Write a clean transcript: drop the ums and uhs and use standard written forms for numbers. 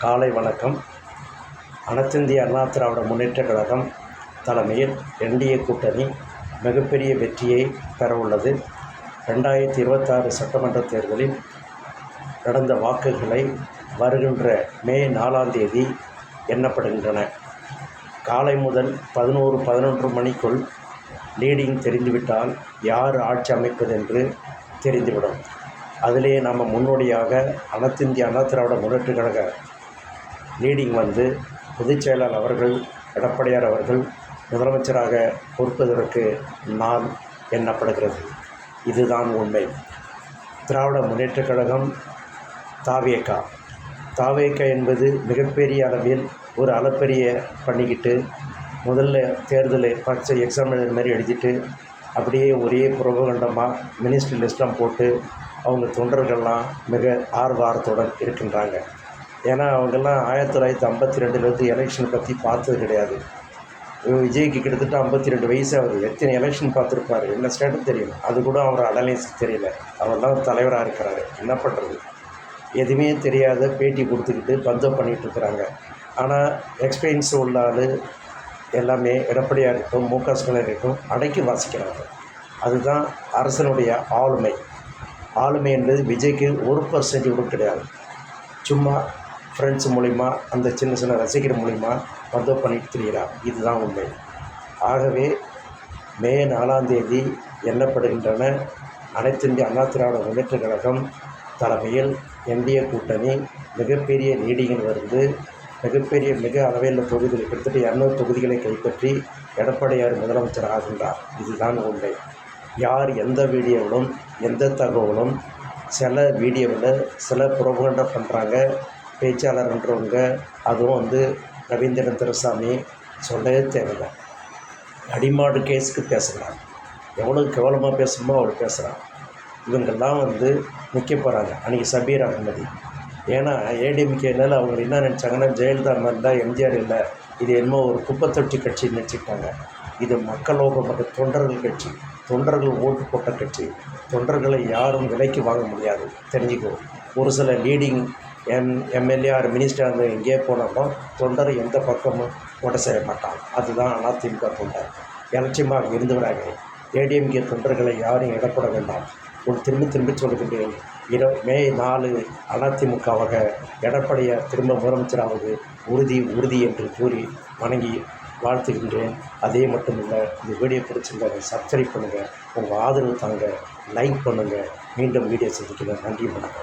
காலை வணக்கம். அனைத்திந்திய அண்ணா திராவிட முன்னேற்றக் கழகம் தலைமையில் என்டிஏ கூட்டணி மிகப்பெரிய வெற்றியை பெறவுள்ளது. 2026 சட்டமன்ற தேர்தலில் நடந்த வாக்குகளை வருகின்ற மே 4ஆம் தேதி எண்ணப்படுகின்றன. காலை முதல் 11 மணிக்குள் லீடிங் தெரிந்துவிட்டால் யார் ஆட்சி அமைப்பது என்று தெரிந்துவிடும். அதிலே நாம் முன்னோடியாக அனைத்திந்திய அண்ணா திராவிட முன்னேற்றக் கழக லீடிங் பொதுச் செயலாளர் அவர்கள், எடப்பாடியார் அவர்கள் முதலமைச்சராக பொறுப்பதற்கு நாள் எண்ணப்படுகிறது. இதுதான் உண்மை. திராவிட முன்னேற்றக் கழகம் தாவேகா என்பது மிகப்பெரிய அளவில் ஒரு அளப்பரிய பண்ணிக்கிட்டு முதல்ல தேர்தல் பரீட்சை எக்ஸாம் மாதிரி எழுதிட்டு அப்படியே ஒரே புரோபகண்டமாக மினிஸ்ட்ரி லிஸ்ட்லாம் போட்டு அவங்க தொண்டர்கள்லாம் மிக ஆர்வத்துடன் இருக்கின்றாங்க. ஏன்னா அவங்கெல்லாம் 1952 எலெக்ஷன் பற்றி பார்த்தது கிடையாது. விஜய்க்கு கிட்டத்தட்ட 52 வயசு ஆகுது. எத்தனை எலெக்ஷன் பார்த்துருப்பார், என்ன ஸ்டேட்டஸ் தெரியும், அது கூட அவர் அனலைஸ் தெரியல. அவர்லாம் தலைவராக இருக்கிறாரு, என்ன பண்ணுறது? எதுவுமே தெரியாத பேட்டி கொடுத்துக்கிட்டு பந்தம் பண்ணிகிட்ருக்குறாங்க. ஆனால் எக்ஸ்பீரியன்ஸ் உள்ள ஆள் எல்லாமே எடப்பாடியாக இருக்கட்டும், மு க ஸ்டாலின் இருக்கட்டும் அடக்கி வாசிக்கிறாங்க. அதுதான் அரசனுடைய ஆளுமை என்பது விஜய்க்கு 1% கூட கிடையாது. சும்மா ஃப்ரெண்ட்ஸ் மூலிமா, அந்த சின்ன ரசிகர் மூலிமா பந்தம் பண்ணிட்டு திரிகிறார். இதுதான் உண்மை. ஆகவே மே 4ஆம் தேதி எண்ணப்படுகின்றன. அனைத்திந்திய அண்ணா திராவிட முன்னேற்றக் கழகம் தலைமையில் என்டிஏ கூட்டணி மிகப்பெரிய லீடிங்கில் மிக அளவில் தொகுதிகள் கிட்டத்தட்ட 200 தொகுதிகளை கைப்பற்றி எடப்பாடியார் முதலமைச்சர் ஆகின்றார். இதுதான் உண்மை. யார் எந்த வீடியோவிலும் எந்த தகவலும் சில வீடியோவில் சில புரோபகண்டா பண்ணுறாங்க பேச்சாளர்ன்றவங்க. அதுவும் ரவீந்திரன் துரைசாமி சொல்லவே தேவையில்லை. அடிமாடு கேஸுக்கு பேசுகிறாங்க. எவ்வளோ கேவலமாக பேசணுமோ அவ்வளோ பேசுகிறாங்க. இவங்கெல்லாம் நிற்க போகிறாங்க. அன்றைக்கி சபீர் அகமதி. ஏன்னா ஏடிஎம்கேனால் அவங்க என்ன நினச்சாங்கன்னா, ஜெயலலிதா மாதிரி தான் எம்ஜிஆர் இல்லை, இது என்னமோ ஒரு குப்பத்தொட்டி கட்சி நினச்சிக்கிட்டாங்க. இது மக்களோக மற்றும் தொண்டர்கள் கட்சி, தொண்டர்கள் ஓட்டு போட்ட கட்சி. தொண்டர்களை யாரும் விலைக்கு வாங்க முடியாது, தெரிஞ்சுக்கோ. ஒரு சில லீடிங் எம்எல்ஏ ஆர் மினிஸ்டர் எங்கேயே போனாலும் தொண்டரை எந்த பக்கமும் ஓட்ட செய்ய மாட்டாங்க. அதுதான் அதிமுக தொண்டர். எலட்சியமாக இருந்தவராக ஏடிஎம்கே தொண்டர்களை யாரும் இடப்பட வேண்டாம். ஒரு திரும்பி சொல்லுகின்றேன். மே 4 அதிமுகவாக எடப்பாடியார் திரும்ப முதலமைச்சராவது உறுதி என்று கூறி வணங்கி வாழ்த்துகின்றேன். அதே மட்டும் இல்லை, இந்த வீடியோ பிடிச்சிருந்தாங்க சப்ஸ்கிரைப் பண்ணுங்கள், உங்கள் ஆதரவு தாங்க, லைக் பண்ணுங்கள். மீண்டும் வீடியோ சந்திக்கிறேன். நன்றி, வணக்கம்.